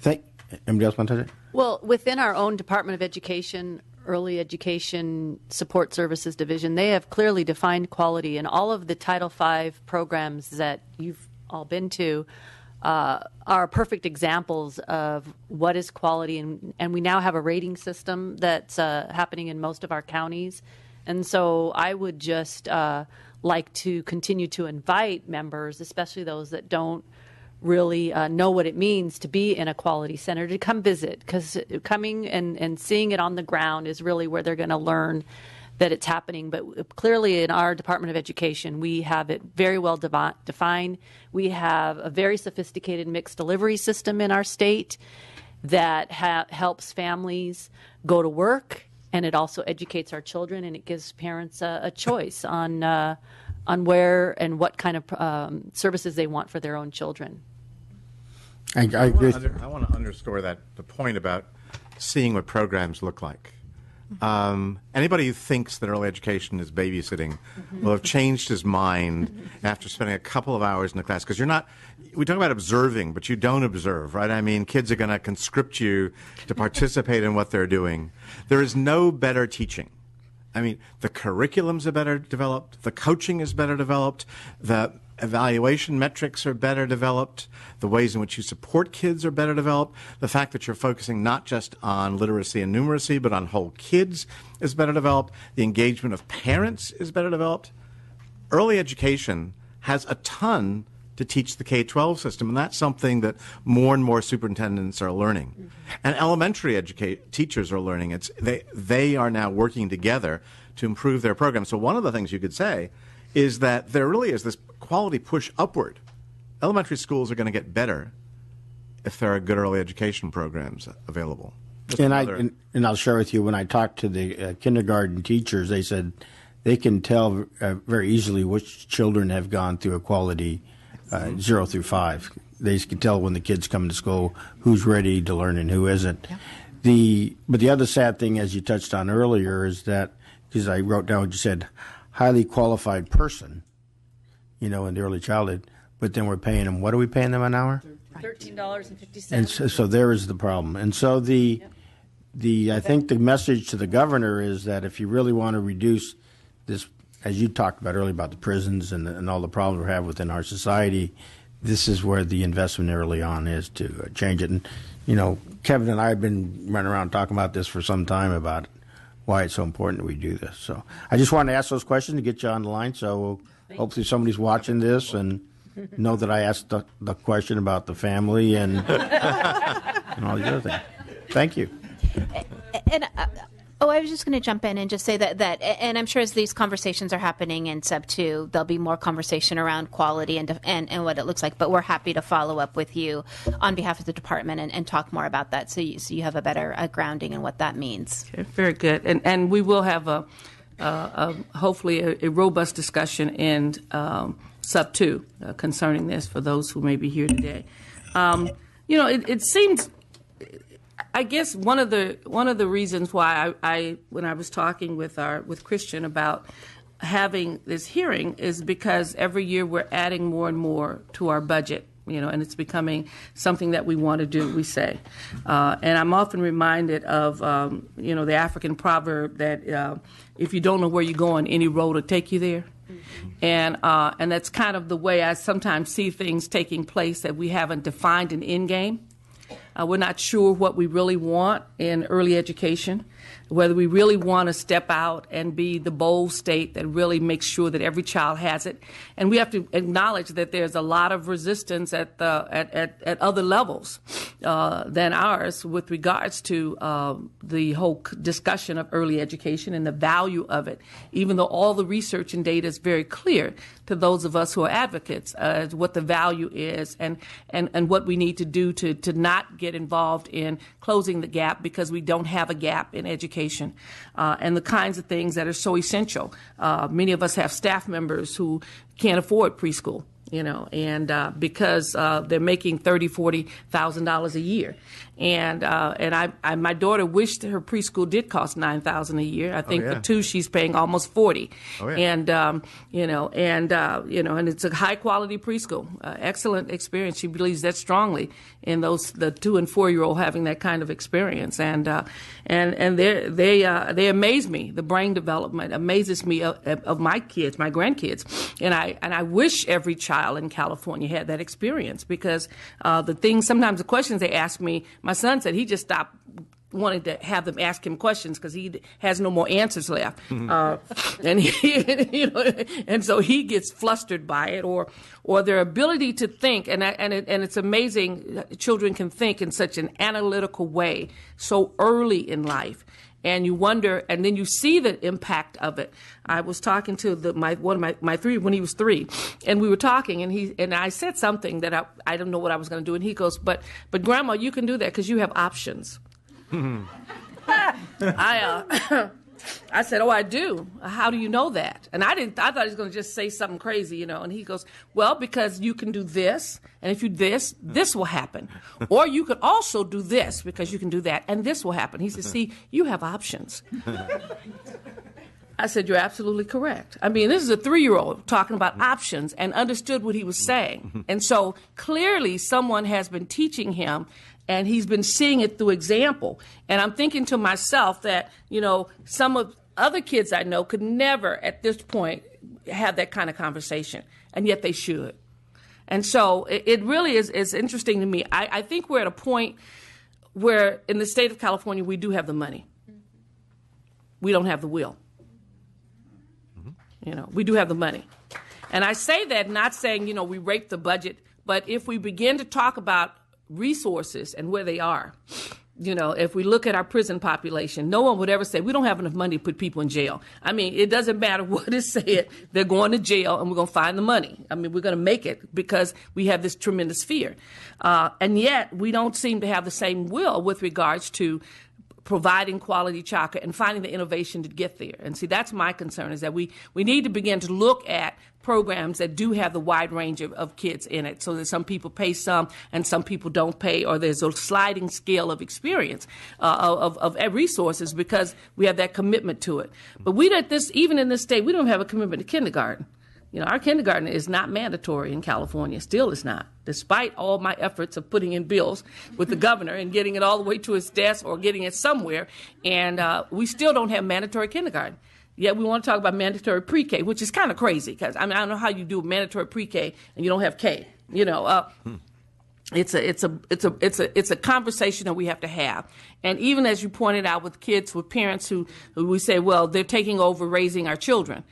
Anybody else want to touch it? Well, within our own Department of Education, Early Education Support Services Division, they have clearly defined quality, and all of the Title V programs that you've all been to are perfect examples of what is quality, and we now have a rating system that's happening in most of our counties. And so I would just like to continue to invite members, especially those that don't really know what it means to be in a quality center, to come visit, because coming and seeing it on the ground is really where they're going to learn that it's happening. But clearly in our Department of Education, we have it very well defined. We have a very sophisticated mixed delivery system in our state that helps families go to work, and it also educates our children, and it gives parents a choice on where and what kind of services they want for their own children. I want to underscore the point about seeing what programs look like. Anybody who thinks that early education is babysitting will have changed his mind after spending a couple of hours in the class, because we talk about observing, but you don't observe, right? I mean, kids are going to conscript you to participate in what they're doing. There is no better teaching. I mean, the curriculums are better developed, the coaching is better developed, the evaluation metrics are better developed, the ways in which you support kids are better developed, the fact that you're focusing not just on literacy and numeracy, but on whole kids is better developed, the engagement of parents is better developed. Early education has a ton to teach the K-12 system, and that's something that more and more superintendents are learning. Mm-hmm. And elementary teachers are learning. They are now working together to improve their program. So one of the things you could say is that there really is this quality push upward. Elementary schools are going to get better if there are good early education programs available. And I'll share with you, when I talked to the kindergarten teachers, they said they can tell very easily which children have gone through a quality 0 through 5. They can tell when the kids come to school who's ready to learn and who isn't. Yeah. But the other sad thing, as you touched on earlier, is that, because I wrote down what you said, highly qualified person, in the early childhood, but then we're paying them, what are we paying them an hour? $13.50. And so there is the problem. And so I think the message to the governor is that if you really want to reduce this, as you talked about earlier about the prisons and all the problems we have within our society, this is where the investment early on is to change it. And, Kevin and I have been running around talking about this for some time about why it's so important that we do this. So I just wanted to ask those questions to get you on the line. So hopefully somebody's watching this and know that I asked the question about the family and all these other things. Thank you. And I was just going to jump in and just say that, and I'm sure as these conversations are happening in Sub 2, there'll be more conversation around quality and what it looks like. But we're happy to follow up with you on behalf of the department and talk more about that, so you have a better grounding in what that means. Okay, very good. And we will have hopefully a robust discussion in Sub 2 concerning this for those who may be here today. It seems, I guess one of the reasons why I when I was talking with Christian about having this hearing is because every year we're adding more and more to our budget, and it's becoming something that we want to do, we say. And I'm often reminded of, the African proverb that if you don't know where you're going, any road will take you there. And that's kind of the way I sometimes see things taking place, that we haven't defined an end game. We're not sure what we really want in early education, whether we really want to step out and be the bold state that really makes sure that every child has it. And we have to acknowledge that there's a lot of resistance at other levels than ours with regards to the whole discussion of early education and the value of it, even though all the research and data is very clear to those of us who are advocates as what the value is and what we need to do to not get involved in closing the gap, because we don't have a gap in education and the kinds of things that are so essential. Many of us have staff members who can't afford preschool. and because they're making $30,000-$40,000 a year, and my daughter wished her preschool did cost $9,000 a year. I think for two she's paying almost $40,000, and it's a high quality preschool, excellent experience. She believes that strongly in the 2- and 4-year-old having that kind of experience, and they amaze me. The brain development amazes me of my kids, my grandkids, and I wish every child in California had that experience, because sometimes the questions they ask me, my son said he just stopped wanting to have them ask him questions because he has no more answers left, and so he gets flustered by it, or their ability to think, and it's amazing. Children can think in such an analytical way so early in life. And you wonder, and then you see the impact of it. I was talking to one of my three when he was 3, and we were talking, and I said something that I don't know what I was going to do, and he goes, "But Grandma, you can do that because you have options." I said, "Oh, I do. How do you know that?" And I thought he was going to just say something crazy, And he goes, "Well, because you can do this, and if you do this, this will happen. Or you could also do this because you can do that, and this will happen." He said, "See, you have options." I said, "You're absolutely correct." I mean, this is a 3-year-old talking about options and understood what he was saying. And so clearly someone has been teaching him, and he's been seeing it through example. And I'm thinking to myself that, some of other kids I know could never at this point have that kind of conversation, and yet they should. And so it really is interesting to me. I think we're at a point where in the state of California we do have the money. We don't have the will. We do have the money. And I say that not saying, we rape the budget, but if we begin to talk about resources and where they are, if we look at our prison population, no one would ever say we don't have enough money to put people in jail. I mean, it doesn't matter what is said. They're going to jail, and we're going to find the money. I mean, we're going to make it because we have this tremendous fear. And yet we don't seem to have the same will with regards to providing quality childcare and finding the innovation to get there. And see, that's my concern, is that we need to begin to look at programs that do have the wide range of kids in it, so that some people pay some and some people don't pay, or there's a sliding scale of experience of resources, because we have that commitment to it. But even in this state, we don't have a commitment to kindergarten. Our kindergarten is not mandatory in California. Still is not, despite all my efforts of putting in bills with the governor and getting it all the way to his desk or getting it somewhere. And we still don't have mandatory kindergarten. Yet we want to talk about mandatory pre-K, which is kind of crazy, because I don't know how you do mandatory pre-K and you don't have K. It's a conversation that we have to have. And even as you pointed out, with kids, with parents who we say, well, they're taking over raising our children.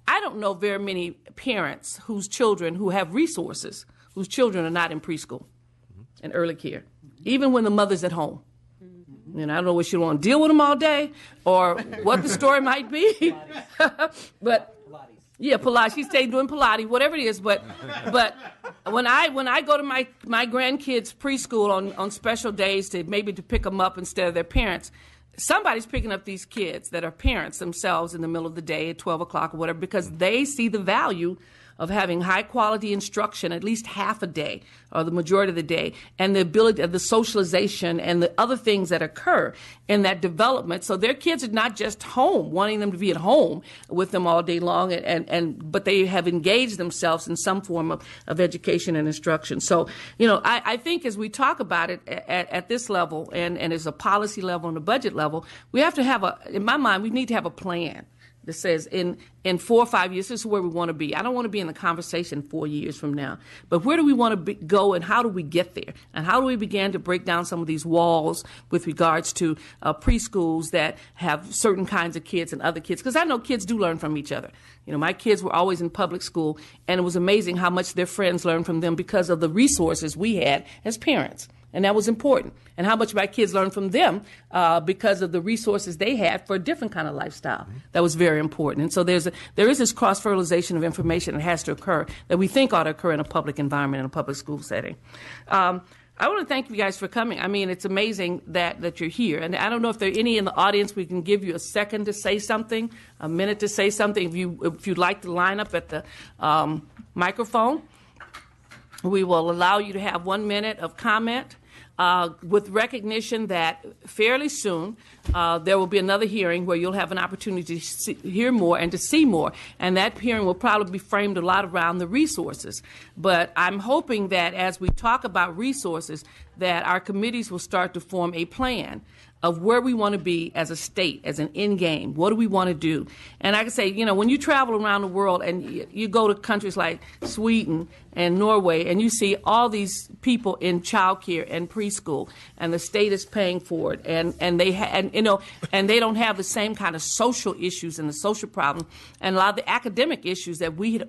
I don't know very many parents whose children who have resources, whose children are not in preschool and early care, even when the mother's at home. I don't know what she want to deal with them all day, or what the story might be. But yeah, Pilates. She's staying doing Pilates, whatever it is. But when I go to my grandkids' preschool on special days to pick them up instead of their parents, somebody's picking up these kids that are parents themselves in the middle of the day at 12 o'clock or whatever, because they see the value of having high quality instruction at least half a day or the majority of the day, and the ability of the socialization and the other things that occur in that development. So their kids are not just home, wanting them to be at home with them all day long, but they have engaged themselves in some form of education and instruction. So, I think as we talk about it at this level and as a policy level and a budget level, we have to have in my mind, we need to have a plan that says in 4 or 5 years, this is where we want to be. I don't want to be in the conversation 4 years from now, but where do we want to go, and how do we get there? And how do we begin to break down some of these walls with regards to preschools that have certain kinds of kids and other kids? Because I know kids do learn from each other. My kids were always in public school, and it was amazing how much their friends learned from them because of the resources we had as parents. And that was important. And how much my kids learned from them because of the resources they had for a different kind of lifestyle. That was very important. And so there is this cross-fertilization of information that has to occur, that we think ought to occur in a public environment, in a public school setting. I want to thank you guys for coming. I mean, it's amazing that you're here. And I don't know if there are any in the audience. We can give you a second to say something, a minute to say something, if you'd like to line up at the microphone. We will allow you to have 1 minute of comment with recognition that fairly soon there will be another hearing where you'll have an opportunity to hear more and to see more. And that hearing will probably be framed a lot around the resources. But I'm hoping that as we talk about resources, that our committees will start to form a plan of where we want to be as a state, as an end game. What do we want to do? And I can say, you know, when you travel around the world and you go to countries like Sweden and Norway, and you see all these people in childcare and preschool, and the state is paying for it, and they and they don't have the same kind of social issues and the social problems, and a lot of the academic issues that we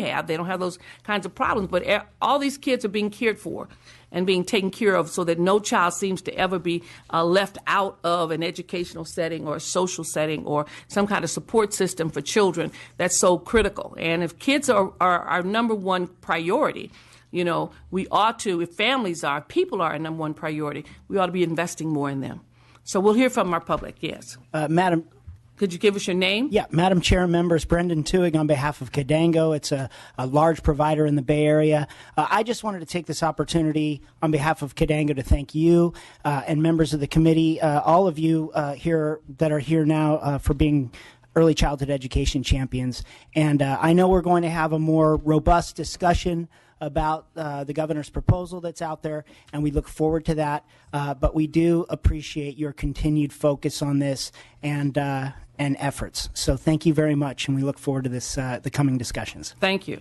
have. They don't have those kinds of problems, but all these kids are being cared for and being taken care of, so that no child seems to ever be left out of an educational setting or a social setting or some kind of support system for children that's so critical. And if kids are our number one priority, you know, we ought to, if families are, people are our number one priority, we ought to be investing more in them. So we'll hear from our public, yes. Madam, could you give us your name? Yeah, Madam Chair, members, Brendan Tuig on behalf of Cadango. It's a large provider in the Bay Area. I just wanted to take this opportunity on behalf of Cadango to thank you and members of the committee, all of you here that are here now for being early childhood education champions. And I know we're going to have a more robust discussion about the governor's proposal that's out there, and we look forward to that. But we do appreciate your continued focus on this and efforts. So thank you very much, and we look forward to this the coming discussions. Thank you.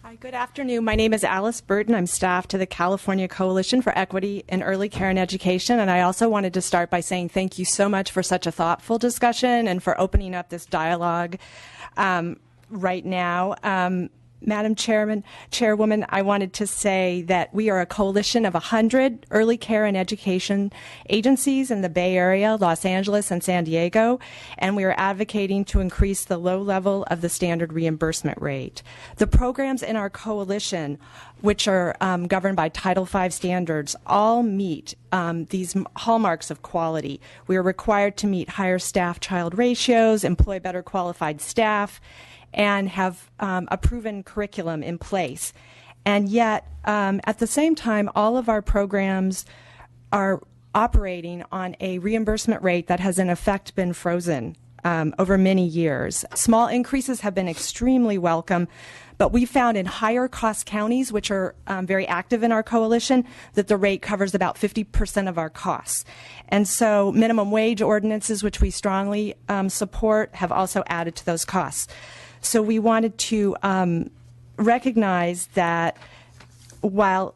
Hi, good afternoon. My name is Alice Burton. I'm staff to the California Coalition for Equity in Early Care and Education, and I also wanted to start by saying thank you so much for such a thoughtful discussion and for opening up this dialogue right now. Madam Chairwoman, I wanted to say that we are a coalition of 100 early care and education agencies in the Bay Area, Los Angeles, and San Diego, and we are advocating to increase the low level of the standard reimbursement rate. The programs in our coalition, which are governed by Title V standards, all meet these hallmarks of quality. We are required to meet higher staff-child ratios, employ better qualified staff, and have a proven curriculum in place. And yet, at the same time, all of our programs are operating on a reimbursement rate that has in effect been frozen over many years. Small increases have been extremely welcome, but we found in higher cost counties, which are very active in our coalition, that the rate covers about 50% of our costs. And so minimum wage ordinances, which we strongly support, have also added to those costs. So we wanted to recognize that while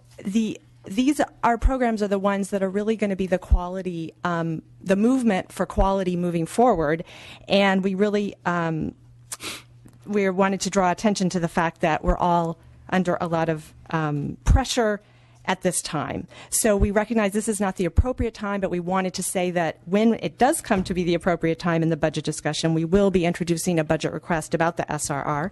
our programs are the ones that are really going to be the quality, the movement for quality moving forward, and we really we wanted to draw attention to the fact that we're all under a lot of pressure at this time. So we recognize this is not the appropriate time, but we wanted to say that when it does come to be the appropriate time in the budget discussion, we will be introducing a budget request about the SRR.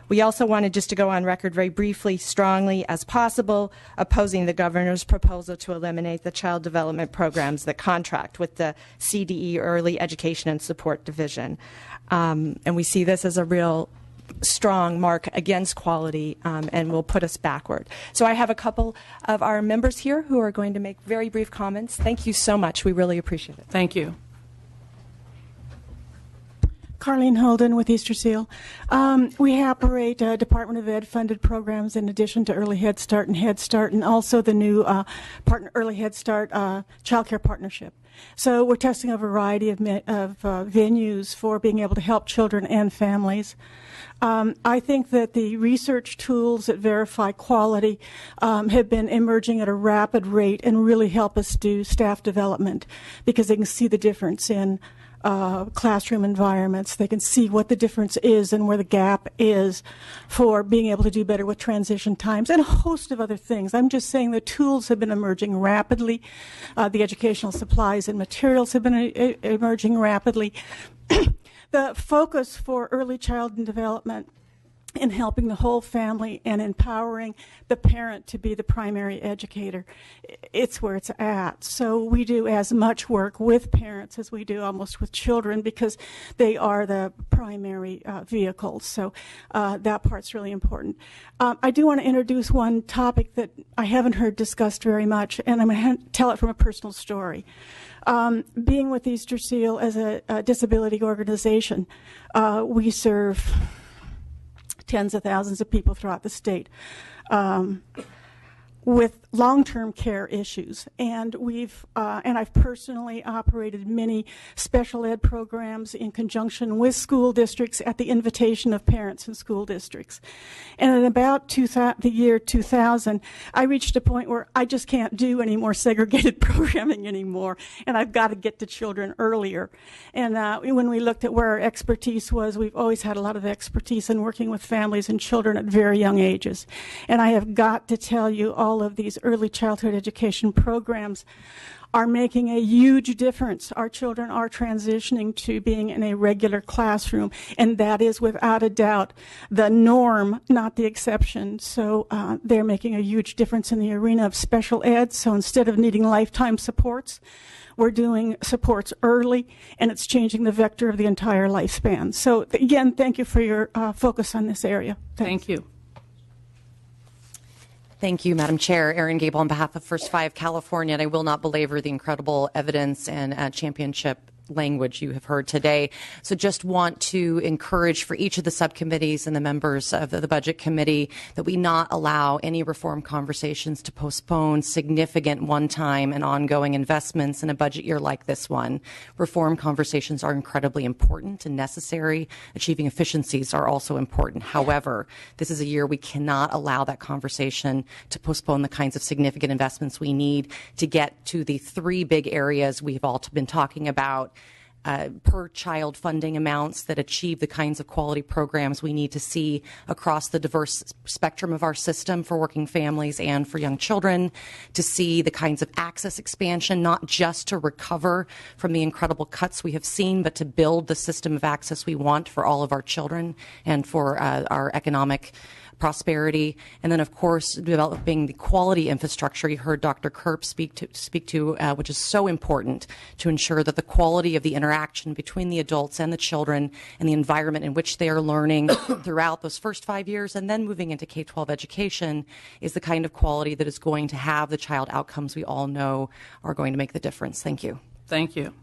We also wanted just to go on record very briefly, strongly as possible, opposing the governor's proposal to eliminate the child development programs that contract with the CDE, Early Education and Support Division. And we see this as a real strong mark against quality and will put us backward. So I have a couple of our members here who are going to make very brief comments. Thank you so much. We really appreciate it. Thank you. Carlene Holden with Easter Seal. We operate Department of Ed funded programs in addition to Early Head Start and Head Start, and also the new Early Head Start Child Care Partnership. So we're testing a variety of venues for being able to help children and families. I think that the research tools that verify quality have been emerging at a rapid rate and really help us do staff development, because they can see the difference in classroom environments. They can see what the difference is and where the gap is for being able to do better with transition times and a host of other things. I'm just saying the tools have been emerging rapidly. The educational supplies and materials have been emerging rapidly. The focus for early child development in helping the whole family and empowering the parent to be the primary educator. It's where it's at. So we do as much work with parents as we do almost with children because they are the primary vehicles. So that part's really important. I do want to introduce one topic that I haven't heard discussed very much, and I'm going to tell it from a personal story. Being with Easter Seal as a disability organization, we serve tens of thousands of people throughout the state with long-term care issues, and I've personally operated many special ed programs in conjunction with school districts at the invitation of parents in school districts. And in about the year 2000, I reached a point where I just can't do any more segregated programming anymore, and I've got to get to children earlier. And when we looked at where our expertise was, we've always had a lot of expertise in working with families and children at very young ages. And I have got to tell you, all of these early childhood education programs are making a huge difference. Our children are transitioning to being in a regular classroom, and that is without a doubt the norm, not the exception. So they're making a huge difference in the arena of special ed. So instead of needing lifetime supports, we're doing supports early, and it's changing the vector of the entire lifespan. So again, thank you for your focus on this area. Thank you. Thank you, Madam Chair. Erin Gable on behalf of First Five California, and I will not belabor the incredible evidence and championship language you have heard today. So just want to encourage for each of the subcommittees and the members of the Budget Committee that we not allow any reform conversations to postpone significant one-time and ongoing investments in a budget year like this one. Reform conversations are incredibly important and necessary. Achieving efficiencies are also important. However, this is a year we cannot allow that conversation to postpone the kinds of significant investments we need to get to the three big areas we've all been talking about. Per child funding amounts that achieve the kinds of quality programs we need to see across the diverse spectrum of our system for working families and for young children, to see the kinds of access expansion, not just to recover from the incredible cuts we have seen, but to build the system of access we want for all of our children and for our economic prosperity, and then, of course, developing the quality infrastructure you heard Dr. Kerp speak to, which is so important to ensure that the quality of the interaction between the adults and the children and the environment in which they are learning throughout those first 5 years and then moving into K-12 education is the kind of quality that is going to have the child outcomes we all know are going to make the difference. Thank you. Thank you.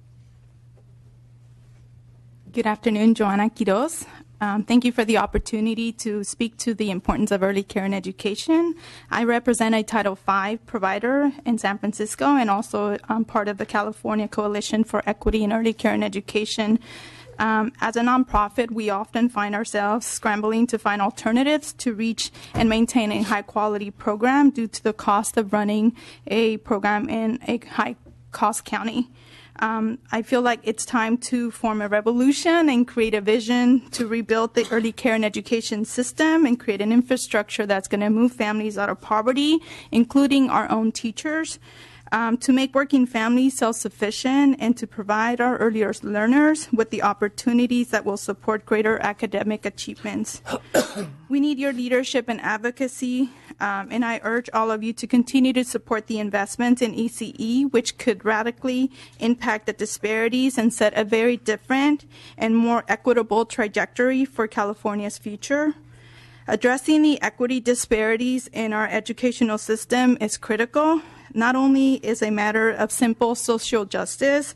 Good afternoon, Joanna Quiroz. Thank you for the opportunity to speak to the importance of early care and education. I represent a Title V provider in San Francisco, and also I'm part of the California Coalition for Equity in Early Care and Education. As a nonprofit, we often find ourselves scrambling to find alternatives to reach and maintain a high-quality program due to the cost of running a program in a high-cost county. I feel like it's time to form a revolution and create a vision to rebuild the early care and education system and create an infrastructure that's going to move families out of poverty, including our own teachers, to make working families self-sufficient and to provide our earlier learners with the opportunities that will support greater academic achievements. We need your leadership and advocacy, and I urge all of you to continue to support the investments in ECE, which could radically impact the disparities and set a very different and more equitable trajectory for California's future. Addressing the equity disparities in our educational system is critical. Not only is a matter of simple social justice,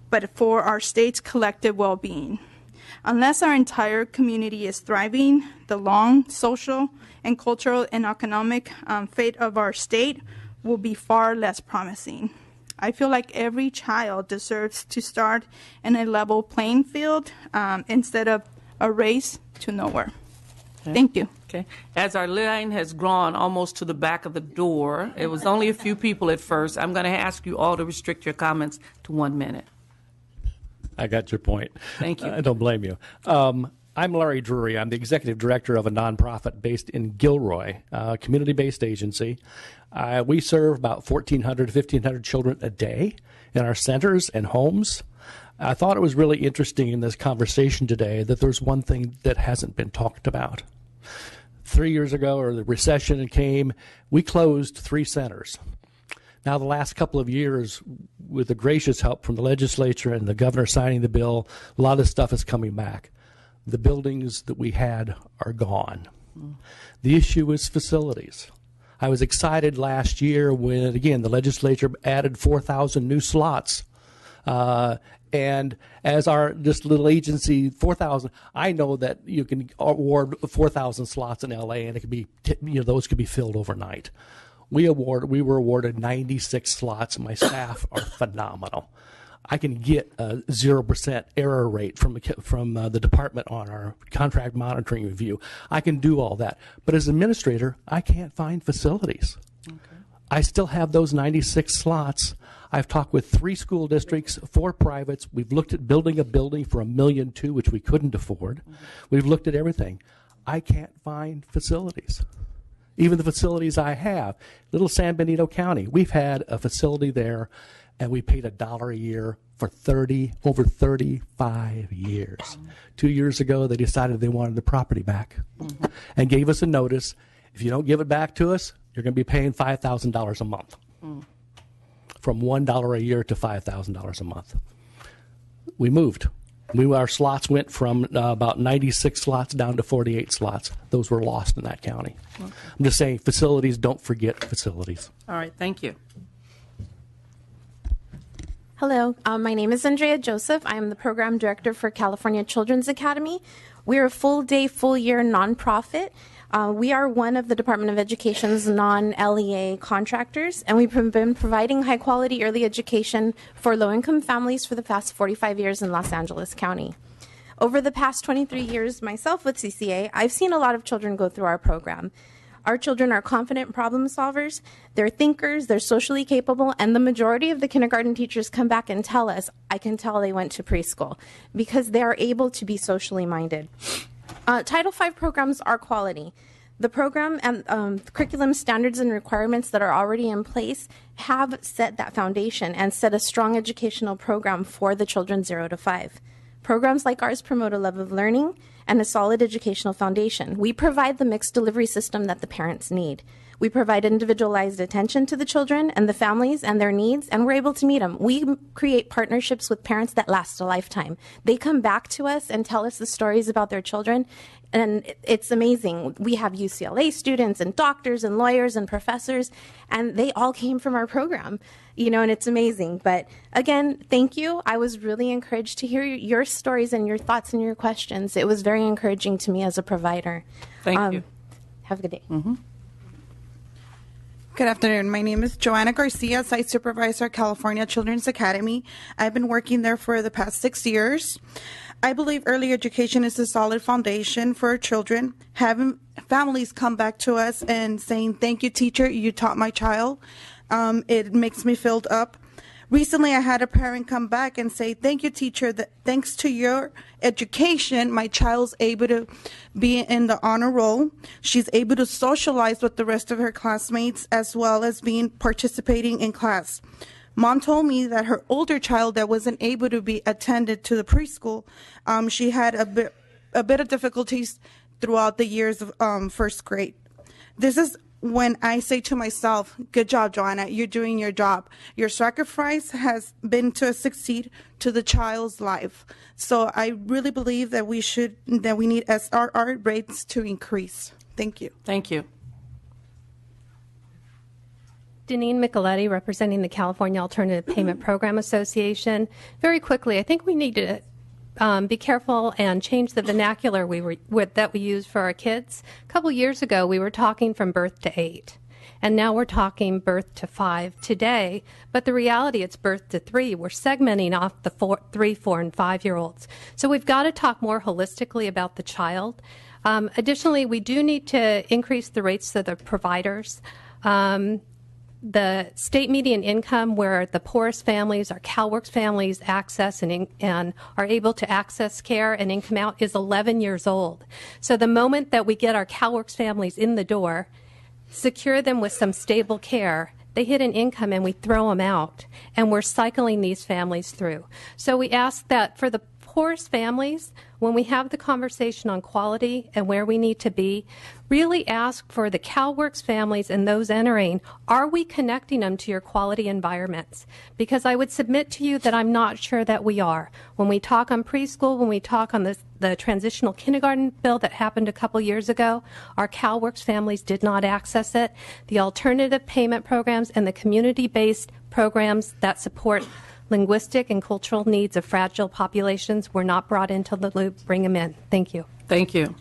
but for our state's collective well-being. Unless our entire community is thriving, the long social and cultural and economic fate of our state will be far less promising. I feel like every child deserves to start in a level playing field instead of a race to nowhere. Okay. Thank you. Okay. As our line has grown almost to the back of the door, it was only a few people at first. I'm going to ask you all to restrict your comments to 1 minute. I got your point. Thank you. I don't blame you. I'm Larry Drury. I'm the executive director of a nonprofit based in Gilroy, a community-based agency. We serve about 1,400 to 1,500 children a day in our centers and homes. I thought it was really interesting in this conversation today that there's one thing that hasn't been talked about. 3 years ago, or the recession came, we closed 3 centers. Now, the last couple of years, with the gracious help from the legislature and the governor signing the bill, a lot of stuff is coming back. The buildings that we had are gone. The issue is facilities. I was excited last year when, again, the legislature added 4,000 new slots. And as this little agency, 4,000, I know that you can award 4,000 slots in LA, and it could be, those could be filled overnight. We were awarded 96 slots, and my staff are phenomenal. I can get a 0% error rate from the department on our contract monitoring review. I can do all that. But as administrator, I can't find facilities. Okay. I still have those 96 slots. I've talked with 3 school districts, 4 privates. We've looked at building a building for $1.2 million, which we couldn't afford. Mm-hmm. We've looked at everything. I can't find facilities. Even the facilities I have, Little San Benito County, we've had a facility there, and we paid $1 a year for over 35 years. Mm-hmm. 2 years ago, they decided they wanted the property back, mm-hmm. and gave us a notice. If you don't give it back to us, you're going to be paying $5,000 a month. Mm. From $1 a year to $5,000 a month. We moved. Our slots went from about 96 slots down to 48 slots. Those were lost in that county. Okay. I'm just saying, facilities, don't forget facilities. All right, thank you. Hello, my name is Andrea Joseph. I am the program director for California Children's Academy. We're a full-day, full-year nonprofit. We are one of the Department of Education's non-LEA contractors, and we've been providing high-quality early education for low-income families for the past 45 years in Los Angeles County. Over the past 23 years myself with CCA, I've seen a lot of children go through our program. Our children are confident problem solvers, they're thinkers, they're socially capable, and the majority of the kindergarten teachers come back and tell us, I can tell they went to preschool, because they are able to be socially minded. Title V programs are quality. The program and curriculum standards and requirements that are already in place have set that foundation and set a strong educational program for the children 0 to 5. Programs like ours promote a love of learning and a solid educational foundation. We provide the mixed delivery system that the parents need. We provide individualized attention to the children and the families and their needs, and we're able to meet them. We create partnerships with parents that last a lifetime. They come back to us and tell us the stories about their children, and it's amazing. We have UCLA students and doctors and lawyers and professors, and they all came from our program, and it's amazing. But again, thank you. I was really encouraged to hear your stories and your thoughts and your questions. It was very encouraging to me as a provider. Thank you. Have a good day. Mm-hmm. Good afternoon. My name is Joanna Garcia, Site Supervisor at California Children's Academy. I've been working there for the past 6 years. I believe early education is a solid foundation for our children. Having families come back to us and saying, thank you, teacher, you taught my child, it makes me filled up. Recently, I had a parent come back and say, thank you, teacher, that thanks to your education, my child's able to be in the honor roll. She's able to socialize with the rest of her classmates as well as participating in class. Mom told me that her older child that wasn't able to be attended to the preschool, she had a bit of difficulties throughout the years of first grade. This is when I say to myself, good job, Joanna, you're doing your job. Your sacrifice has been to succeed to the child's life. So I really believe that we need SRR rates to increase. Thank you. Thank you. Deneen Micheletti, representing the California Alternative Payment Program Association. Very quickly, I think we need to be careful and change the vernacular that we use for our kids. A couple years ago, we were talking from birth to 8, and now we're talking birth to 5 today. But the reality, it's birth to 3. We're segmenting off the 3, 4, and 5-year-olds. So we've got to talk more holistically about the child. Additionally, we do need to increase the rates to the providers. The state median income where the poorest families, our CalWORKS families, access and are able to access care and income out is 11 years old. So the moment that we get our CalWORKS families in the door, secure them with some stable care, they hit an income and we throw them out, and we're cycling these families through. So we ask that for the course, families, when we have the conversation on quality and where we need to be, really ask for the CalWORKs families and those entering, are we connecting them to your quality environments? Because I would submit to you that I'm not sure that we are. When we talk on preschool, when we talk on the transitional kindergarten bill that happened a couple years ago, our CalWORKs families did not access it. The alternative payment programs and the community-based programs that support linguistic and cultural needs of fragile populations were not brought into the loop. Bring them in. Thank you. Thank you.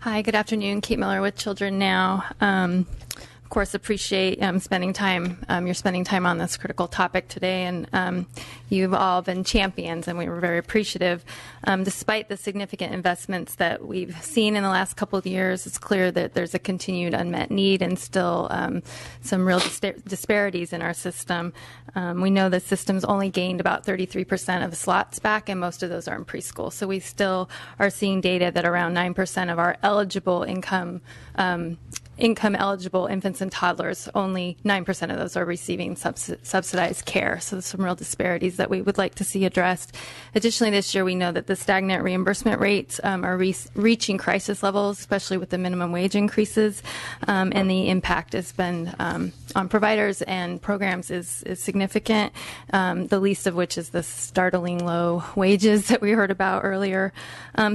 Hi, good afternoon. Kate Miller with Children Now. Of course, appreciate spending time. You're spending time on this critical topic today, and you've all been champions, and we were very appreciative. Despite the significant investments that we've seen in the last couple of years, it's clear that there's a continued unmet need and still some real disparities in our system. We know the system's only gained about 33% of the slots back, and most of those are in preschool. So we still are seeing data that around 9% of our eligible income-eligible infants and toddlers, only 9% of those are receiving subsidized care. So there's some real disparities that we would like to see addressed. Additionally, this year we know that the stagnant reimbursement rates are reaching crisis levels, especially with the minimum wage increases, and the impact has been on providers and programs is significant, the least of which is the startling low wages that we heard about earlier.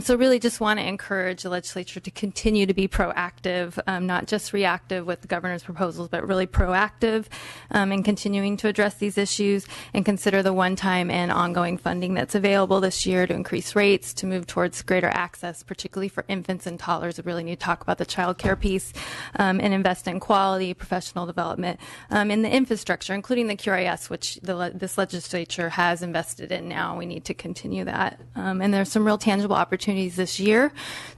So really just want to encourage the legislature to continue to be proactive, not just reactive with the governor's proposals, but really proactive in continuing to address these issues and consider the one-time and ongoing funding that's available this year to increase rates, to move towards greater access, particularly for infants and toddlers. We really need to talk about the child care piece and invest in quality, professional development, in the infrastructure, including the QRIS, which this legislature has invested in now. We need to continue that. And there's some real tangible opportunities this year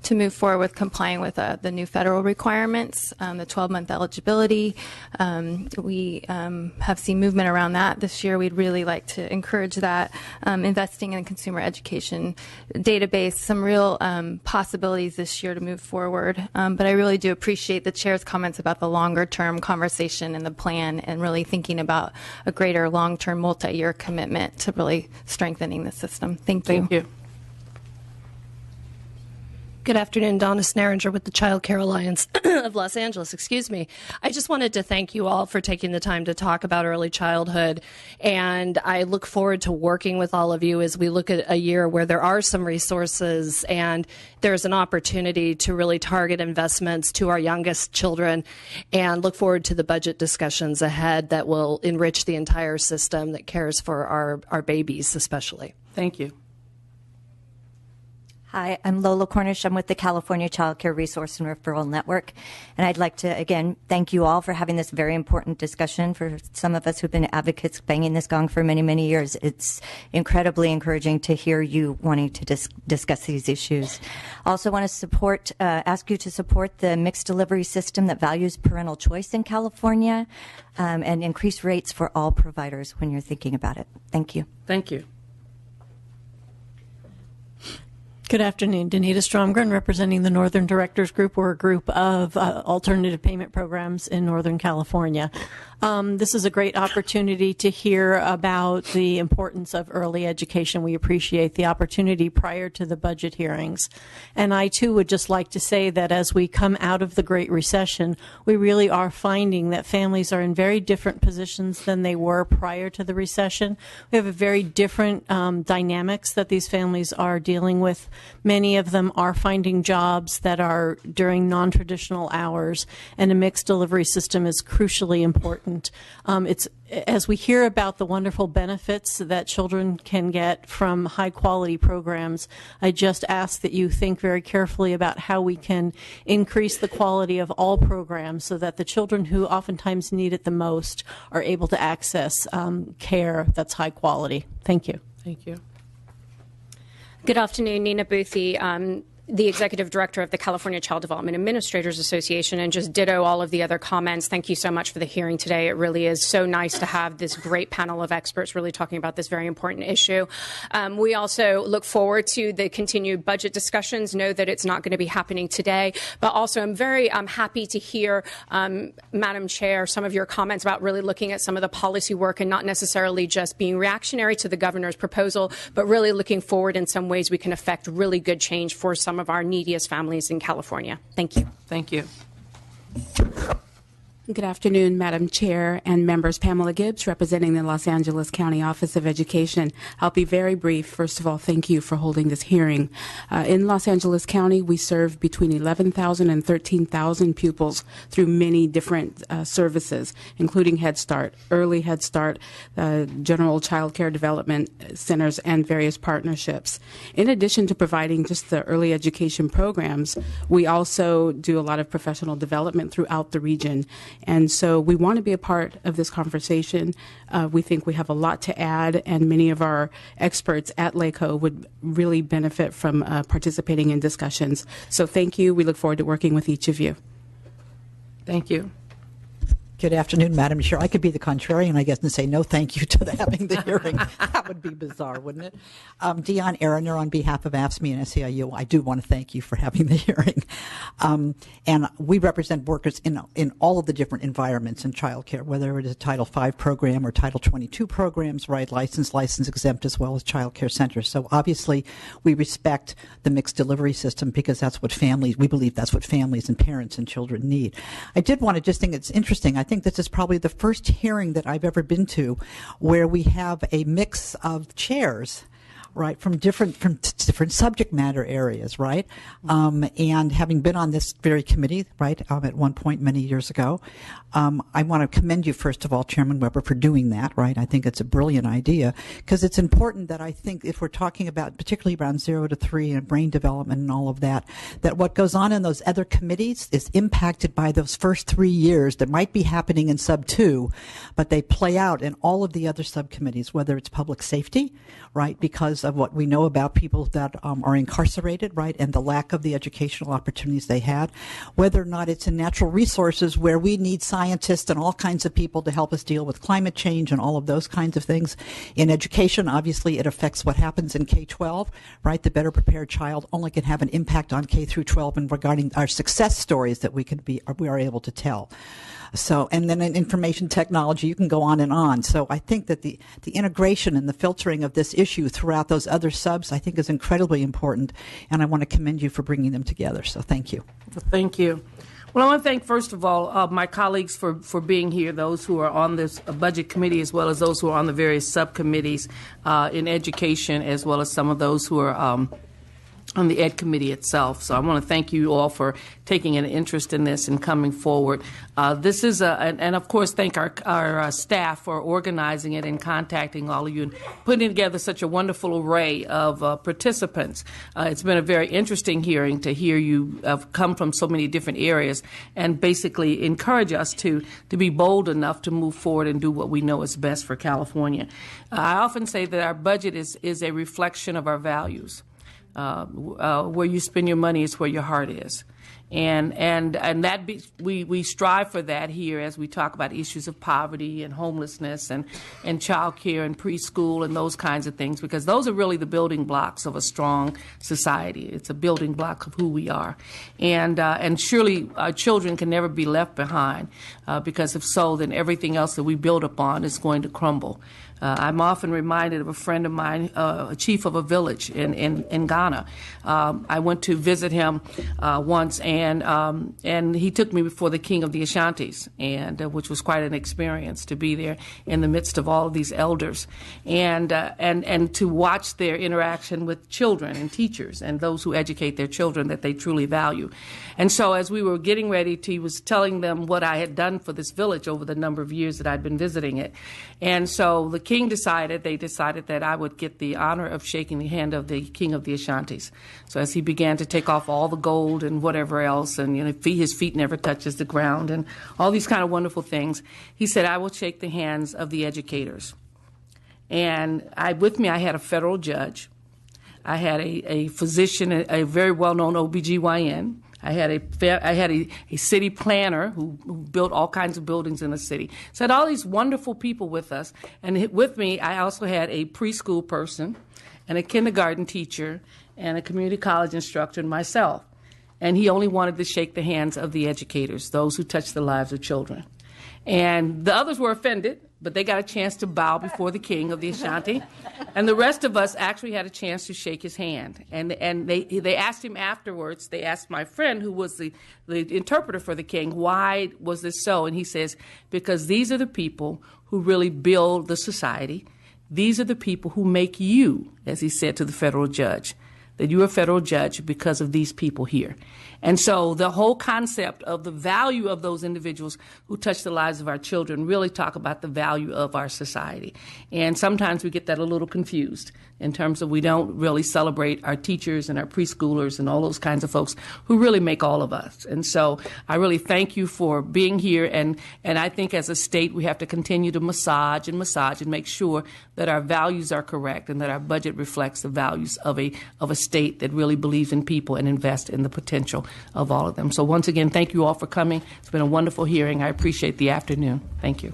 to move forward with complying with the new federal requirements, the 12-month eligibility. We have seen movement around that this year. We'd really like to encourage that, investing in consumer education database, some real possibilities this year to move forward. But I really do appreciate the chair's comments about the longer-term conversation and the plan, and really thinking about a greater long-term multi-year commitment to really strengthening the system. Thank you. Thank you. Good afternoon, Donna Snaringer with the Child Care Alliance of Los Angeles. Excuse me. I just wanted to thank you all for taking the time to talk about early childhood, and I look forward to working with all of you as we look at a year where there are some resources and there's an opportunity to really target investments to our youngest children, and look forward to the budget discussions ahead that will enrich the entire system that cares for our babies especially. Thank you. Hi, I'm Lola Cornish. I'm with the California Child Care Resource and Referral Network. And I'd like to, again, thank you all for having this very important discussion. For some of us who've been advocates banging this gong for many, many years, it's incredibly encouraging to hear you wanting to discuss these issues. Also want to ask you to support the mixed delivery system that values parental choice in California, and increase rates for all providers when you're thinking about it. Thank you. Thank you. Good afternoon. Danita Stromgren, representing the Northern Directors Group. We're a group of alternative payment programs in Northern California. This is a great opportunity to hear about the importance of early education. We appreciate the opportunity prior to the budget hearings. And I, too, would just like to say that as we come out of the Great Recession, we really are finding that families are in very different positions than they were prior to the recession. We have a very different dynamics that these families are dealing with. Many of them are finding jobs that are during non-traditional hours, and a mixed delivery system is crucially important. It's as we hear about the wonderful benefits that children can get from high-quality programs, I just ask that you think very carefully about how we can increase the quality of all programs so that the children who oftentimes need it the most are able to access care that's high quality. Thank you. Thank you. Good afternoon, Nina Boothie. the executive director of the California Child Development Administrators Association, and just ditto all of the other comments. Thank you so much for the hearing today. It really is so nice to have this great panel of experts really talking about this very important issue. We also look forward to the continued budget discussions. Know that it's not going to be happening today, but also I'm very happy to hear, Madam Chair, some of your comments about really looking at some of the policy work and not necessarily just being reactionary to the governor's proposal, but really looking forward in some ways we can affect really good change for some of our neediest families in California. Thank you. Thank you. Good afternoon, Madam Chair and members. Pamela Gibbs, representing the Los Angeles County Office of Education. I'll be very brief. First of all, thank you for holding this hearing. In Los Angeles County, we serve between 11,000 and 13,000 pupils through many different services, including Head Start, Early Head Start, General Child Care Development Centers, and various partnerships. In addition to providing just the early education programs, we also do a lot of professional development throughout the region. And so we want to be a part of this conversation. We think we have a lot to add, and many of our experts at LACO would really benefit from participating in discussions. So thank you. We look forward to working with each of you. Thank you. Good afternoon, Madam Chair. I could be the contrarian, I guess, and say no thank you to having the hearing. That would be bizarre, wouldn't it? Dion Aroner, on behalf of AFSCME and SEIU, I do want to thank you for having the hearing. And we represent workers in all of the different environments in childcare, whether it is a Title V program or Title 22 programs, right? Licensed, exempt, as well as childcare centers. So obviously, we respect the mixed delivery system because that's what we believe that's what families and parents and children need. I did want to just think it's interesting. I think this is probably the first hearing that I've ever been to where we have a mix of chairs, right, from different subject matter areas, right? And having been on this very committee, right, at one point many years ago, I want to commend you, first of all, Chairman Weber, for doing that, right? I think it's a brilliant idea because it's important that I think if we're talking about, particularly around 0 to 3 and brain development and all of that, that what goes on in those other committees is impacted by those first 3 years that might be happening in sub 2, but they play out in all of the other subcommittees, whether it's public safety, right, because of what we know about people that are incarcerated, right, and the lack of the educational opportunities they had, whether or not it's in natural resources where we need scientists and all kinds of people to help us deal with climate change and all of those kinds of things. In education, obviously, it affects what happens in K-12, right? The better prepared child only can have an impact on K through 12 and regarding our success stories that we are able to tell. So, and then in information technology, you can go on and on. So I think that the integration and the filtering of this issue throughout those other subs, I think, is incredibly important. And I want to commend you for bringing them together. So thank you. Thank you. Well, I want to thank, first of all, my colleagues for being here, those who are on this budget committee, as well as those who are on the various subcommittees in education, as well as some of those who are on the Ed Committee itself. So I want to thank you all for taking an interest in this and coming forward. This is and of course thank our staff for organizing it and contacting all of you and putting together such a wonderful array of participants. It's been a very interesting hearing to hear you come from so many different areas and basically encourage us to be bold enough to move forward and do what we know is best for California. I often say that our budget is a reflection of our values. Where you spend your money is where your heart is. And that we strive for that here as we talk about issues of poverty and homelessness and child care and preschool and those kinds of things, because those are really the building blocks of a strong society. It's a building block of who we are. And surely our children can never be left behind, because if so, then everything else that we build upon is going to crumble. I'm often reminded of a friend of mine, a chief of a village in Ghana. I went to visit him once, and he took me before the king of the Ashantis, and which was quite an experience to be there in the midst of all of these elders, and to watch their interaction with children and teachers and those who educate their children that they truly value. And so as we were getting ready he was telling them what I had done for this village over the number of years that I'd been visiting it. And so the king decided that I would get the honor of shaking the hand of the king of the Ashantis. So as he began to take off all the gold and whatever else, and his feet never touches the ground and all these kind of wonderful things, he said, I will shake the hands of the educators. And with me I had a federal judge, I had a physician, a very well-known OBGYN. I had a city planner who built all kinds of buildings in the city. So I had all these wonderful people with us. And with me, I also had a preschool person and a kindergarten teacher and a community college instructor and myself. And he only wanted to shake the hands of the educators, those who touch the lives of children. And the others were offended, but they got a chance to bow before the king of the Ashanti. And the rest of us actually had a chance to shake his hand. And they asked him afterwards, they asked my friend, who was the interpreter for the king, why was this so? And he says, because these are the people who really build the society. These are the people who make you, as he said to the federal judge, that you're a federal judge because of these people here. And so the whole concept of the value of those individuals who touch the lives of our children really talk about the value of our society. And sometimes we get that a little confused in terms of we don't really celebrate our teachers and our preschoolers and all those kinds of folks who really make all of us. And so I really thank you for being here. And I think as a state, we have to continue to massage and make sure that our values are correct and that our budget reflects the values of a state that really believes in people and invests in the potential of all of them. So once again, thank you all for coming. It's been a wonderful hearing. I appreciate the afternoon. Thank you.